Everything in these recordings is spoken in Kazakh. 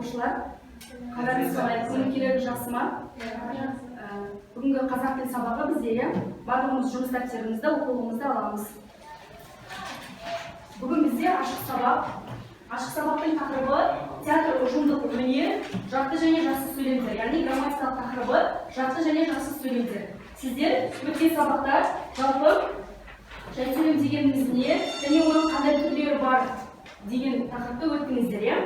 оқушылар, қалдарыңыз қалай? Күннің керегі жақсы ма? Бүгінгі қазақ тіл сабағы бізде барлығымыз жұмыс дәптерімізді, оқулығымызды аламыз. Бүгін бізде ашық сабақ. Ашық сабақтың тақырыбы театр ұжымдық өнер, жақсы және жақсы сөйлемдер, яғни грамматикалық тақырыбы жақсы және жақсы сөйлемдер. Сіздер өткен сабақта жалпы жай сөйлем дегеніміз не және оның қандай түрлері бар деген тақырыпты өттіңіздер, иә?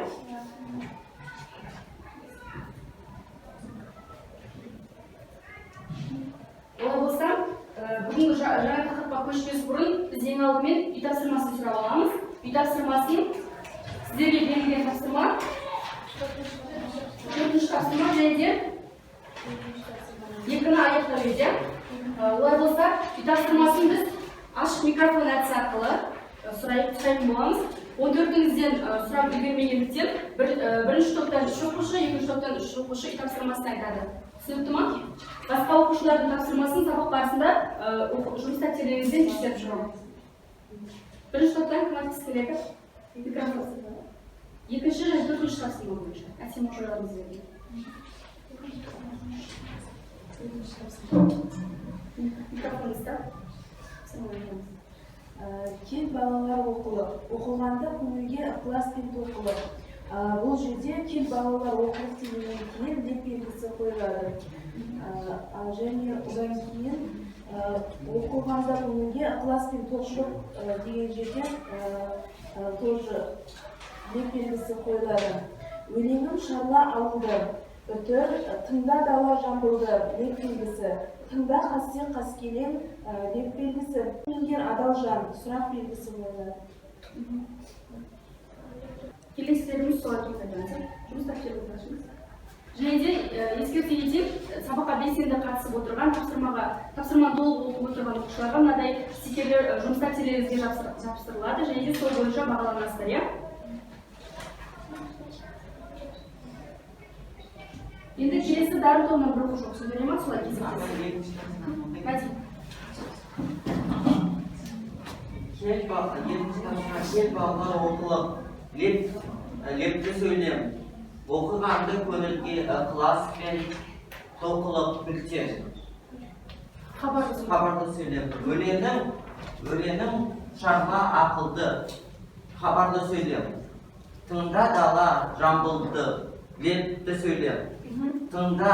Олай болса, бүгінгі жаңа тақырыпқа көшпес бұрын біз ең алдымен үй тапсырмасын сұрап аламыз. Үй тапсырмасын сіздерге берілген тапсырма, 4-ші тапсырма және де 2-ні аяқтау еді. Олай болса, үй тапсырмасын біз ашық микрофон әдісі арқылы сұрайтын боламыз. 14-іңізден сұрап үлгермегендіктен бірінші топтан 3 оқушы, екінші топтан 3 оқушы үй тапсырмасын айтады. Түсінікті ма? Басқа оқушылардың тапсырмасын сабақ барысында жұмыс дәптерлеріңізден тексеріп жүремін. Бірінші топтан кім айтқысы келеді? Микрофон. Екінші және 4-ші тапсырма бойынша. Әсем оқушыларымыз берді. Микрофоныңызда. Кел балалар оқылғанда көңілге ықылас пен толқылық. Бұл жерде кел балалар оқылық дегеннен кейін леп белгісі қойылады. Және одан кейін оқылғанда көңілге ықылас пен толқылық деген жерде тоже леп белгісі қойылады. Өлеңім шарла алынды, үтір, тыңда дала жамбылды, леп белгісі. Тыңда қасен қаскелең, леп белгісі. Егер адал жан, сұрақ белгісі қойылады. Келесілеріміз солай тоқтайтамыз. Жұмыс дәптеріңізді ашыңыз. Және де ескерте кетейік, сабаққа белсенді қатысып отырған, тапсырма толық оқып отырған оқушыларға мынадай стикерлер жұмыс дәптерлеріңізге жапсырылады және де сол бойынша бағаланасыздар, иә? Енді келесі дарын тобынан бір оқушы оқысын бере ма? Солай кезектесіз. Кел балалар оқылық, лепті сөйлем, оқығанды көңілге ықылас пен толқылық білтер. Хабарды сөйлем. Өлеңім шарла ақылды, хабарды сөйлем. Тыңда дала жамбылды, лепті сөйлем. Тыңда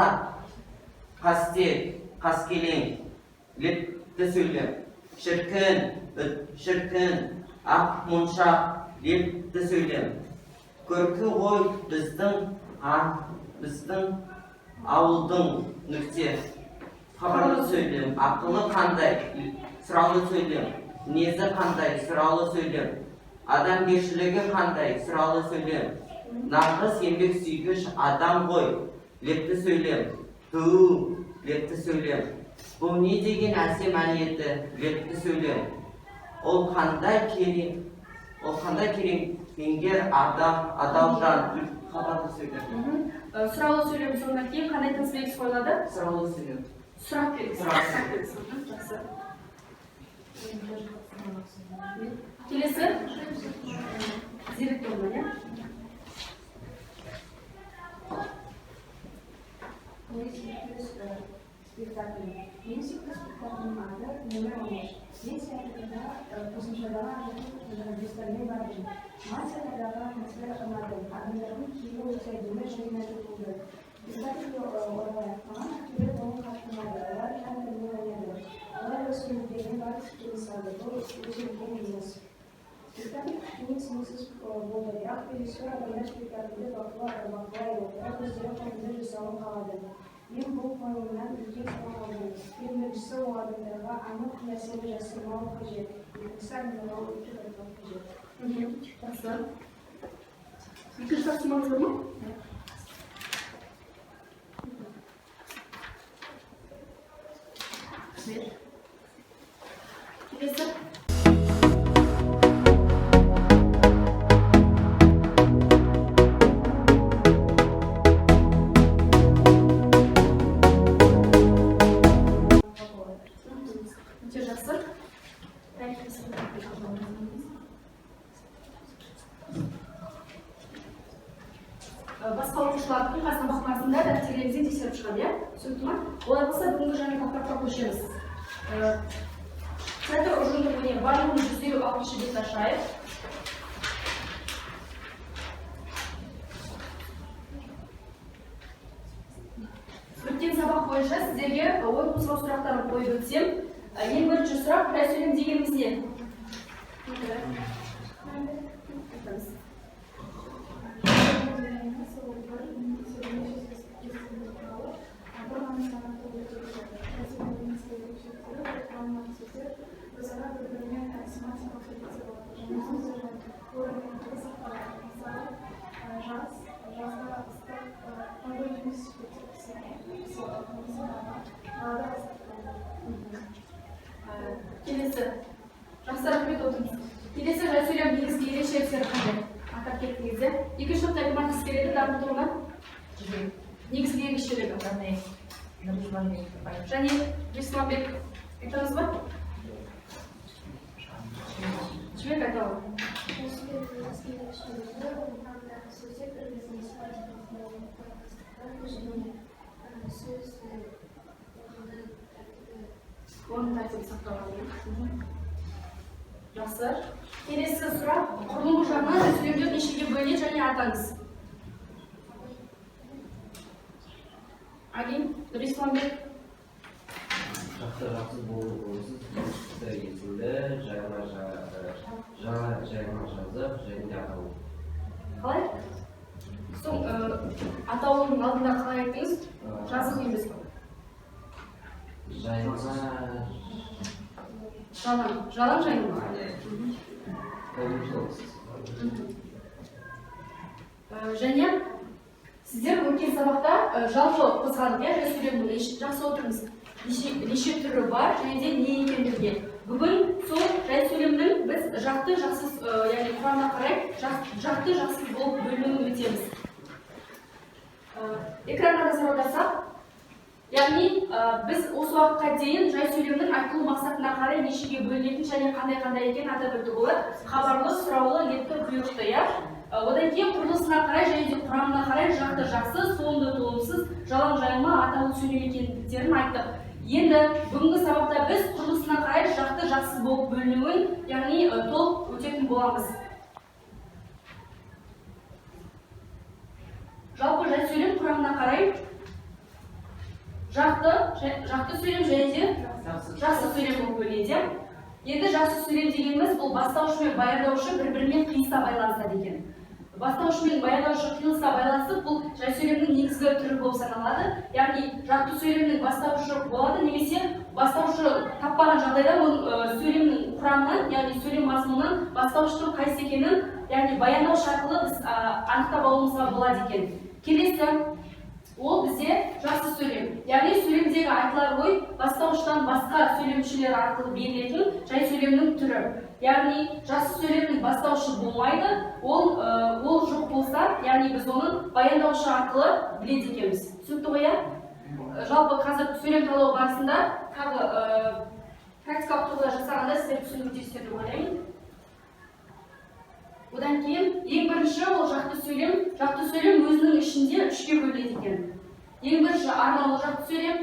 қаскелең, лепті сөйлем. Шіркін, ақ мұншақ, лепті сөйлем. Көркі ғой біздің ауылдың нүкте. Хабарлы сөйлем. Ақылы қандай, сұраулы сөйлем. Мінезі қандай, сұраулы сөйлем. Адамгершілігі қандай, сұраулы сөйлем. Нағыз еңбек сүйгіш адам ғой, лепті сөйлем. Лепті сөйлем. Бұл не деген әсем әниеті, лепті сөйлем. Ол қандай керең меңгер адал жан, хабарды сөйлем. Сұраулы сөйлем соңынан кейін қандай тыныс белгісі қойылады? Сұраулы сөйлем. Сұрақ белгісі. Жақсы. Келесі зерек тобынан, иә? Ең сүйікті спектакльдің аты «Нөмір 15». Мен театрда қосымшадағы жоспармен бардым. Маған театрдағы атмосфера ұнады. Адамдардың кейбір өте әдемі және нәзік болды. Спектакльге орай маған актерлер толық қатты ұнады. Олар жанрмен ойнады. Олар өз көңілдеріне барлық fikirni салды. Бұл өте үлкен емес. Спектакль кішкене түсініксіз болды. Бірақ режиссер адамдар спектакльді бақылайды. Бірақ өздері қолында жасауын қалады. Мен бұл қойылымнан үлкен сабақ алдым. Біріншісі ол адамдарға анық нәрсені жасырмау қажет. Екіншісі адамдарға өтірік айтпау қажет. Жақсы. Екінші тапсырмаңыз бар ма? Келесі. басқа оқушылардың қасына бақмасында дәптерлеріңізден тексеріп шығады, иә? Түсінікті ма? Олай болса бүгінгі жаңа тақырыпқа көшеміз. Центр ұжымдық өнер барлығын 156 бет ашайық. Өткен сабақ бойынша сіздерге ой қозғау сұрақтарын қойып өтсем, ең бірінші сұрақ біраз сөйлем дегеніміз не? Келесі, жақсы рахмет отырыңыз. Келесі жай сөйлем негізгі ерекшеліктері қандай? Атап кеттіңізде. Екінші топта кім айтқысы келеді дамытуына? Негізгі ерекшелігі. Және Бесмамбек айтамыз ба? Жібек айталы. Оның тәртібі сақталған. Жақсы. Келесі сұрақ, құрылымы жағынан сөйлемдер нешеге бөлінеді және атаңыз. Али, Бесмамбек. Жақсы болып болсыз, есімді жаңа жазып, және де атау. Қалай? Соң атауының алдында қалай айттыңыз? Жазық емес қой. Жалаң жайылма. Және сіздер өткен сабақта жалпы қозғадық, жай сөйлемнің жақсы отырыңыз. Неше түрі бар және де не екендіге. Бүгін сол жай сөйлемнің біз жақты жақсыз, яғни құрамына қарай жақты жақсыз болып бөлінуін өтеміз. Экранға назар аударсақ, яғни біз осы уақытқа дейін жай сөйлемнің айтылу мақсатына қарай нешеге бөлінетін және қандай екенін атап өтті болады. Хабарлы, сұраулы, ниетті, бұйрықты, иә? Одан кейін құрылысына қарай және де құрамына қарай жақты жақсыз, соңды толымсыз, жалаң жайылма, атаулы сөйлем екендіктерін айттық. Енді бүгінгі сабақта біз құрылысына қарай жақты жақсыз болып бөлінуін, яғни толық өтетін боламыз. Жалпы жай сөйлем құрамына қарай жақты сөйлем және де жақсы сөйлем болып бөлінеді. Енді жақсы сөйлем дегеніміз бұл бастаушы мен баяндаушы бір-бірімен қиыса байланысады екен. Бастаушы мен баяндаушы қиылыса байланысып, бұл жай сөйлемнің негізгі түрі болып саналады. Яғни жақты сөйлемнің бастаушы болады, немесе бастаушы таппаған жағдайда оның сөйлемнің құрамынан, яғни сөйлем мазмұнынан бастаушының қайсы екенін, яғни баяндаушы арқылы біз анықтап алуымызға болады екен. Келесі, ол бізде жақсы сөйлем. Яғни сөйлемдегі айтылар ой бастауыштан басқа сөйлем мүшелері арқылы берілетін жай сөйлемнің түрі. Яғни жақсы сөйлемнің бастаушы болмайды, ол жоқ болса, яғни біз оны баяндаушы арқылы біледі екенбіз. Түсінікті ғой, иә? Жалпы қазір сөйлем талдау барысында тағы практикалық тұрғыда жасағанда сіздер түсінуіңіздер деп ойлаймын. Одан кейін ең бірінші ол жақты сөйлем өзінің ішінде үшке бөлінеді екен. Ең бірінші арнаулы жақты сөйлем,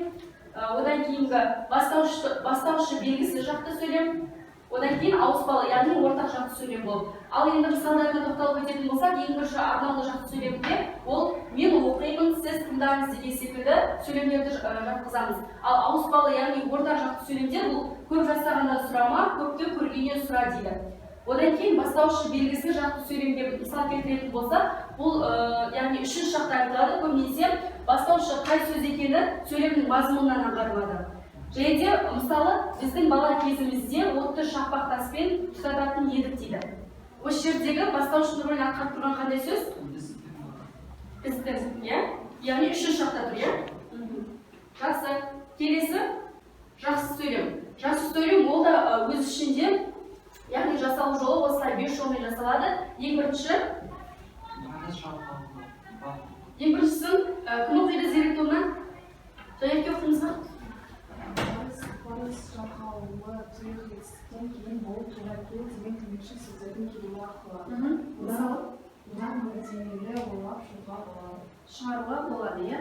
одан кейінгі бастаушы белгісі жақты сөйлем, одан кейін ауыспалы, яғни ортақ жақты сөйлем болып. Ал енді мысалдарына тоқталып өтетін болсақ, ең бірінші арнаулы жақты сөйлемде ол мен оқимын, сіз тыңдаңыз деген секілді сөйлемдерді жатқызамыз. Ал ауыспалы, яғни ортақ жақты сөйлемде бұл көп жасағанда сұрама, көпті көргеннен сұра дейді. Одан кейін бастаушы белгісі жақты сөйлемге мысал келтіретін болса, бұл яғни үшінші жақта айтылады, көбінесе бастаушы қай сөз екені сөйлемнің мазмұнынан аңғарылады. Және де мысалы біздің бала кезімізде отты шақпақ таспен тұтататын едік дейді. Осы жердегі бастаушының рөлін атқарып тұрған қандай сөз? Біздің, иә? Яғни үшінші жақта тұр, иә? Жақсы. Келесі жақсы сөйлем. Жақсы сөйлем ол да өз ішінде яғни жасалу жолы осылай 5 жолмен жасалады. Ең біріншісін кім оқиды зерек тобынан? Жайекке оқыңыз ба? Парыз жалқаулы тұйықтен кейін болып тура кел деген көмекші сөздердің келуі арқылы. одан негізінде ойлап шығуға болады. Шығаруға болады, иә?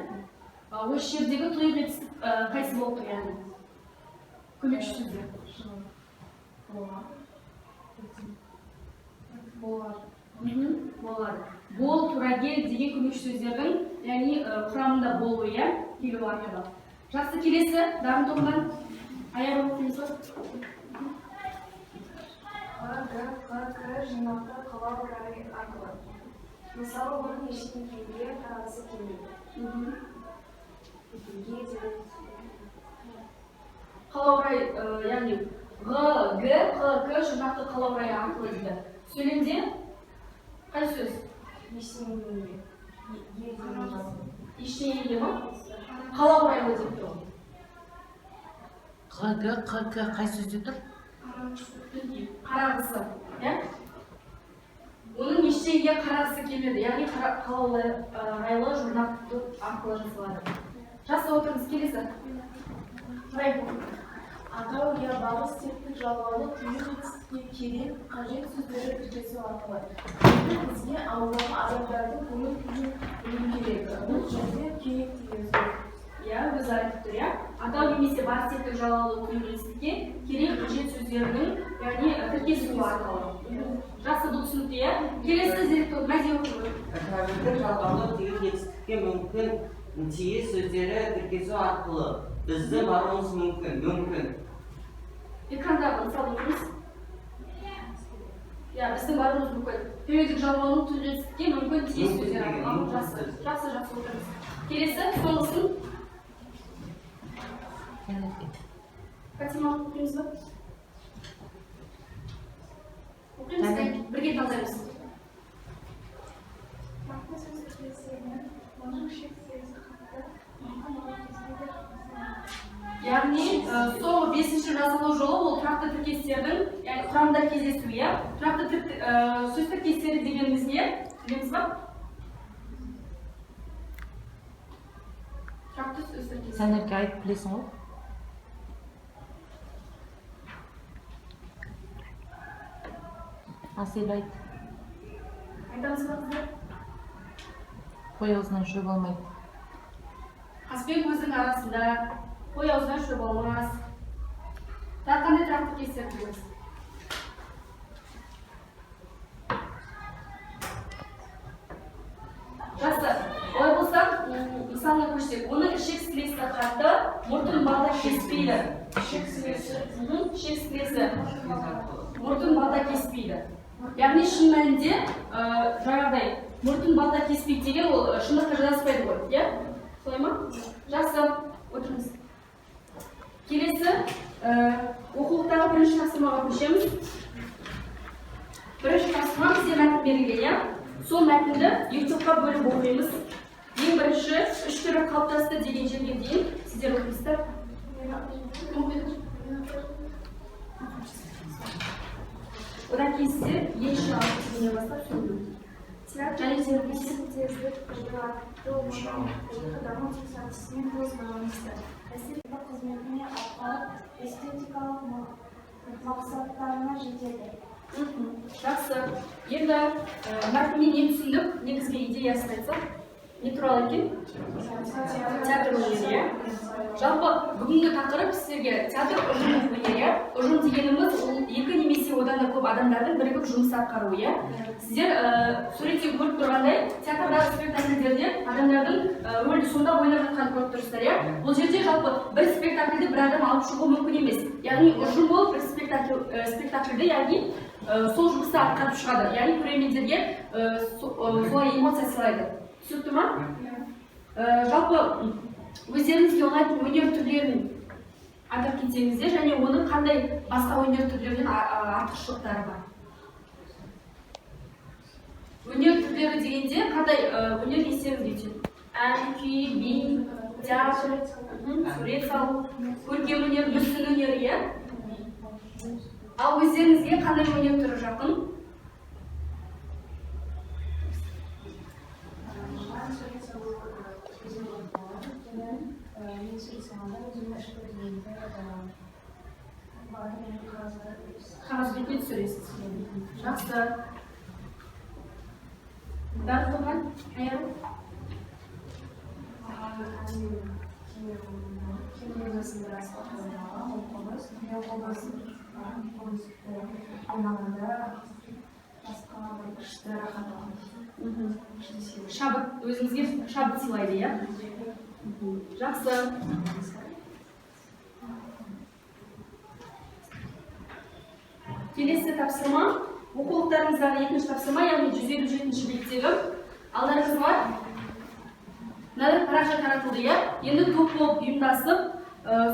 Осы жердегі тұйық етістік қайсы болып тұр, яғни? Көмекші сөздер. Болады. Бол, тура кел деген көмекші сөздердің, яғни құрамында болуы, иә? Келу арқылы. Жақсы, келесі, дарын тобынан аяқ оқимыз ба? Қ жинақты қалау арқылы. Мысалы, оның ештеңеге қарағысы келмейді. Қалаурай, яғни Г, Г, Қ, К жұрнақты қалаурай арқылы дейді. Сөйлемде қай сөз? Ештеңеге ма? Қалаурайлы деп тұр. Қ, Г, Қ, К қай сөзде тұр? Қарағысы, иә? Оның ештеңеге қарағысы келмеді, яғни қалаурайлы жұрнақты арқылы жасалады. Жақсы отырыңыз, келесі. Атау я бағыз тектік жалғалы тұйық етістікке керек қажет сөздері тіркесу арқылы. Бізге ауылдағы адамдардың көңіл күйін білу керек. Бұл жерде керек деген сөз. Иә, өзі айтып тұр, иә? Атау немесе бағыз тектік жалғалы тұйық етістікке керек қажет сөздерінің, яғни тіркесу арқылы. Жақсы, бұл түсінікті, иә? Келесі зерттеу, мәзе оқу. Тәуелдік жалғаулы тұйық етістікке мүмкін тиіс сөздері тіркесу арқылы бізді баруымыз мүмкін. Экрандағы мысалы оқыңыз. Иә, біздің баруымыз мүмкін. Тәуелдік жалғаулы тұйық етістікке мүмкін тиіс сөздер арқылы. Жақсы отырыңыз. Келесі, соңғысын. Фатима, оқимыз ба? Оқимыз ба? Бірге талдаймыз. Нақты сөз тіркестерінің оның шектесі қатты, Яғни, соңғы 5-ші жазылу жолы ол тұрақты тіркестердің, яғни құрамында кездесу, иә? Тұрақты сөз тіркестері дегеніміз не? Білеміз ба? Тұрақты сөз тіркестері. Сәнерке айтып білесің ғой? Асел айт. Айтамыз ба қыздар? Қой аузынан шөп алмайды. Қас пен көздің арасында қой аузынан шөп алмас. Тағы қандай тұрақты тіркестер білеміз? Жақсы, олай болса, мысалына көшсек, оның ішек сілесі қатты, мұртын балда кеспейді. Ішек сілесі мұртын балда кеспейді. Яғни шын мәнінде жаңағыдай мұртын балда кеспейді деген ол шындыққа жанаспайды ғой, иә? Солай ма? Жақсы, отырыңыз. Келесі, оқулықтағы бірінші тапсырмаға көшеміз. Бірінші тапсырма бізде мәтін берілген, иә? Сол мәтінді екі топқа бөліп оқимыз. Ең бірінші, үш түрі қалыптасты деген жерге дейін сіздер оқисыздар. Одан кейін сіздер енші алып дегеннен бастап сөйлеу. Және синтездік даму сатысымен тығыз байланысты. Әсер қызметіне арқалып эстетикалық мақсаттарына жетеді. Жақсы. Енді мәтіннен не түсіндік? Негізгі идеясын айтсақ, не туралы екен? Театр өнері. Жалпы бүгінгі тақырып сіздерге театр ұжым өнері. Ұжым дегеніміз ол екі немесе одан да көп адамдардың бірігіп жұмыс атқаруы. Сіздер суреттен көріп тұрғандай, театрдағы спектакльдерде адамдардың рөлді сонда ойнап жатқанын көріп тұрсыздар. Бұл жерде жалпы бір спектакльді бір адам алып шығу мүмкін емес. Яғни ұжым болып бір спектакльді, яғни сол жұмысты атқарып шығады. Яғни көрермендерге солай эмоция сыйлайды. Түсінікті ма? Жалпы өздеріңізге ұнайтын өнер түрлерін атап кетсеңіздер, және оның қандай басқа өнер түрлерінен артықшылықтары бар. Өнер түрлері дегенде қандай өнер естеріңізге түседі? Ән, күй, би, театр, сурет салу, көркем өнер, мүсін өнері. Ал өздеріңізге қандай өнер түрі жақын? Қағаз бетіне түсіресіз. Жақсы. Darıxman, ayol. Шабыт, өзіңізге шабыт сыйлайды, иә? Жақсы. Келесі тапсырма, оқулықтарыңыздағы екінші тапсырма, яғни 157-ші беттегі. Алдарыңыз бар. Мынадай парақша таратылды, иә? Енді топ болып ұйымдасып,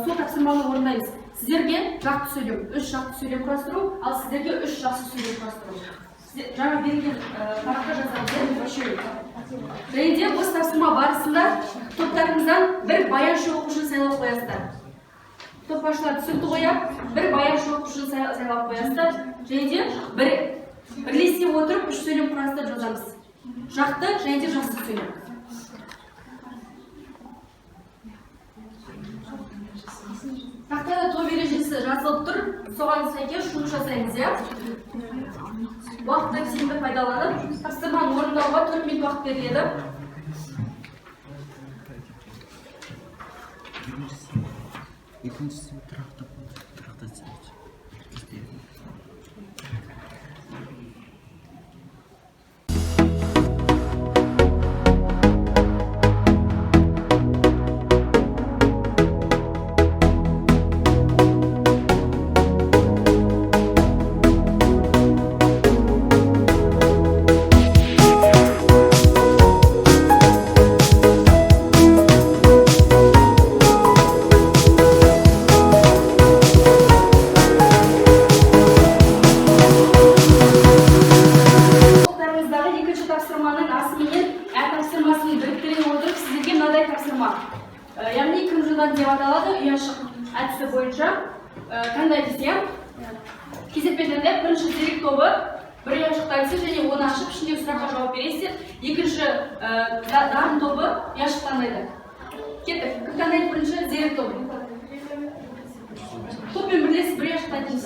сол тапсырманы орындаймыз. Сіздерге жақты сөйлем, 3 жақты сөйлем құрастыру, ал сіздерге 3 жақсы сөйлем құрастыру. Жаңа берген параққа жазамыз, және де осы тапсырма барысында топтарыңыздан бір баяншы оқушыны сайлап қоясыздар. Топ басшылары түсінікті қояр, бір баяншы оқушыны сайлап қоясыздар, және де бірлесе отырып 3 сөйлем құрастырып жазамыз. Жақты және де жақсы сөйлем. Тақтада топ ережесі жазылып тұр, соған сәйкес жұмыс жасаймыз, иә? Уақытты тиімді пайдаланып, тапсырманы орындауға 4 минут уақыт беріледі. Екіншісі тұрақты Яғни кім жылдан деп аталады, үй ашық әдісі бойынша таңдаймыз, иә? Кезекпен таңдап, бірінші дерек тобы бір үй ашық әдісі және оны ашып, ішіндегі сұраққа жауап бересіздер. Екінші дарын тобы үй ашық таңдайды. Кеттік, кім таңдайды бірінші дерек тобы? Топпен бірлесіп бір үй ашық таңдаймыз.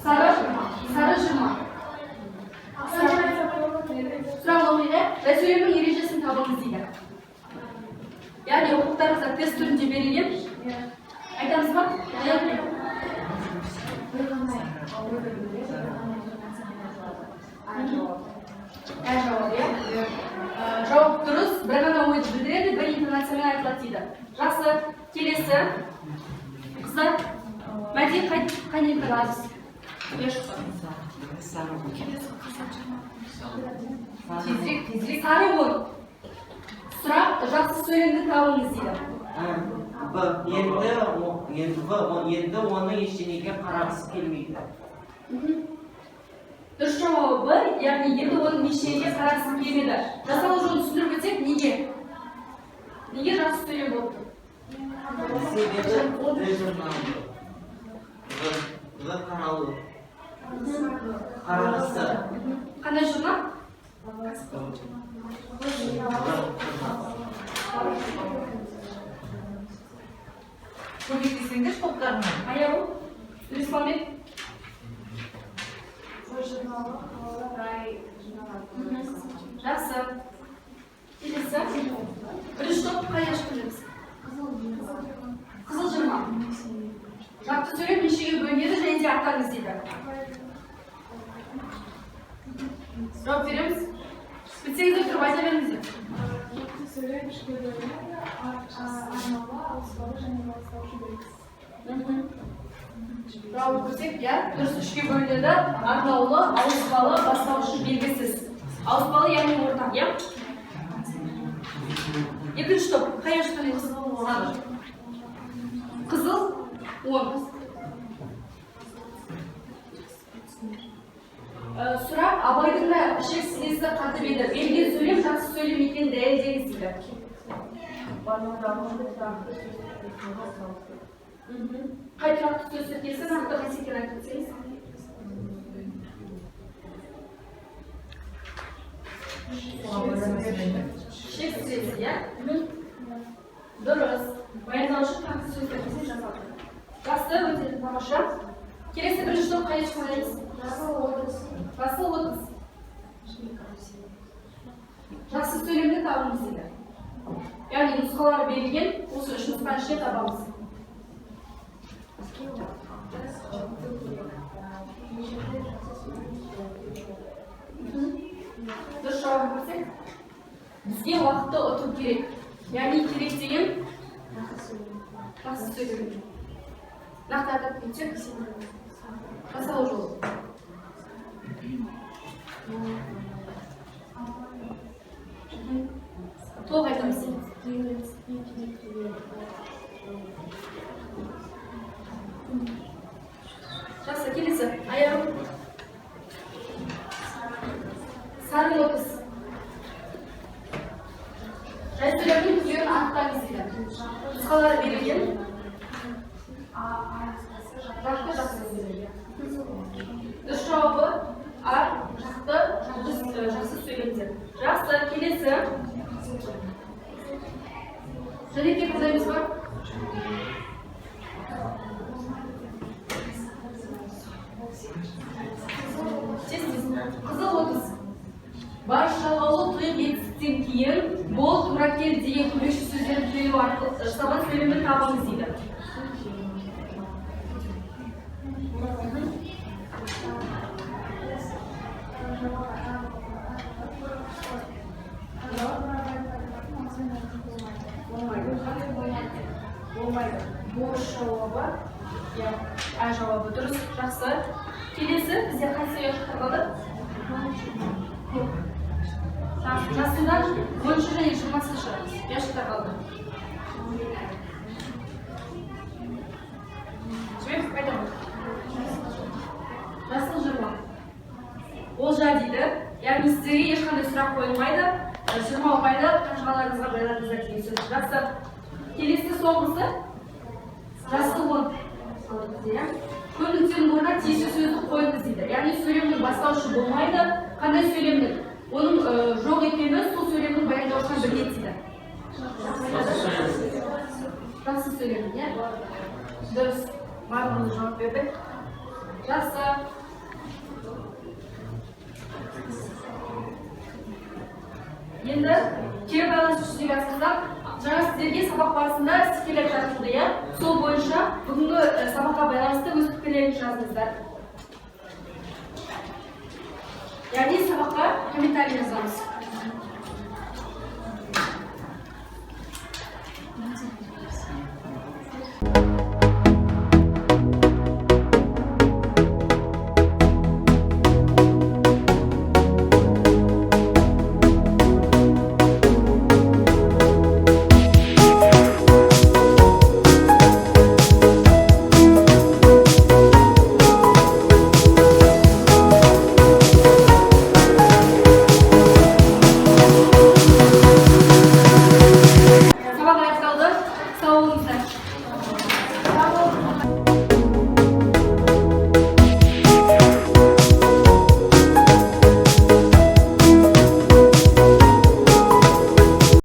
Сары жырма. Сұрақ оқиға, сөйлемнің ережесін табыңыз дейді. Яғни оқулықтарыңызда тест түрінде берілген. Айтамыз ба? Жауап, иә? Жауап дұрыс, бір ғана ойды білдіреді, бір интонациямен айтылады дейді. Жақсы, келесі. Қыздар, Мәди қай неліктен аласыз? Тезірек. Сары ол. Сұрақ, жақсы сөйлемді табыңыз дейді. Енді оны ештеңеге қарағысы келмейді. Дұрыс жауабы, яғни енді оның ештеңеге қарағысы келмеді. Жасалу жолын түсіндіріп өтсек, неге? Неге жақсы сөйлем болды? Қарағысы. Қандай журнал? Көмектесеңдер топтарына. Аяу, Респонбек. Жақсы. Келесі. Бірінші топ қай ашып білеміз? Қызыл жырма. Жақты сөйлем нешеге бөлінеді және де атаңыз дейді. Жауап береміз. Білсеңіздер тұрып айта беріңіздер. Сөйлем үшке бөлінеді, арнаулы, ауыспалы және бастаушы белгісіз. Жауап көрсек, иә, дұрыс үшке бөлінеді, арнаулы, ауыспалы, бастаушы белгісіз. Ауыспалы яғни ортақ, иә? Екінші топ, қай ашқан еді? Қызыл, 10. Сұрақ, абайдың да ішек сілесі қатып еді. Берген сөйлем, жақсы сөйлем екенін дәлелдеңіз дейді. Қай тұрақты сөз тіркесі, нақты қасиеттен айтып өтсеңіз? Ішек сілесі, иә? Дұрыс. Баяндаушы тұрақты сөз тіркесін жасалды. Жақсы, өте тамаша. Келесі бірінші топ қай ашқан едіңіз? Жасыл 30. Жақсы сөйлемді табыңыз дейді. Яғни нұсқалары берілген, осы 3 нұсқаның ішінен табамыз. Дұрыс жауап берсек, бізге уақытты ұту керек. Яғни керек деген жақсы сөйлем. Нақты атап кетсек, жасалу жолы. Толық айтамыз. Жақсы, келесі. Аяғым. Сары лотос. Жай сөйлемнің түрін анықтаңыз дейді. Нұсқалары берілген. Жақсы сөйлем. Дұрыс жауабы А, жақсы сөйлемдер. Жақсы, келесі. Жәнеке қызайымыз бар. Қызыл лотос. Бар шалғалы тұйық етістен кейін бол тура кел деген көмекші сөздерін сөйлеу арқылы жасалған сөйлемді табыңыз дейді. Болмайды. Бош жауабы, А жауабы дұрыс, жақсы. Келесі бізде қайсы ұяшықтар қалды? Жасында 10-шы және 20-шы ұяшықтар қалды. Жібек, қайтамын. Жасыл жырма. Олжа дейді, яғни сіздерге ешқандай сұрақ қойылмайды. Жырма ұпайды қаншаларыңызға байларыңызға деген сөз. Жақсы. Келесі соңғысы жасыл 10. Көмектің орнына тиісті сөзді қойыңыз дейді. Яғни сөйлемнің бастаушы болмайды. Қандай сөйлемнің? Оның жоқ екені сол сөйлемнің баяндаушынан біледі дейді. Жақсы сөйлем, не? Дұрыс. Барлығын жауап бердік. Жақсы. Енді кері байланысты жүзеге асырсақ, жаңа сіздерге сабақ барысында стикерлер жазылды, иә? Сол бойынша бүгінгі сабаққа байланысты өз пікірлеріңізді жазыңыздар. Яғни сабаққа комментарий жазамыз.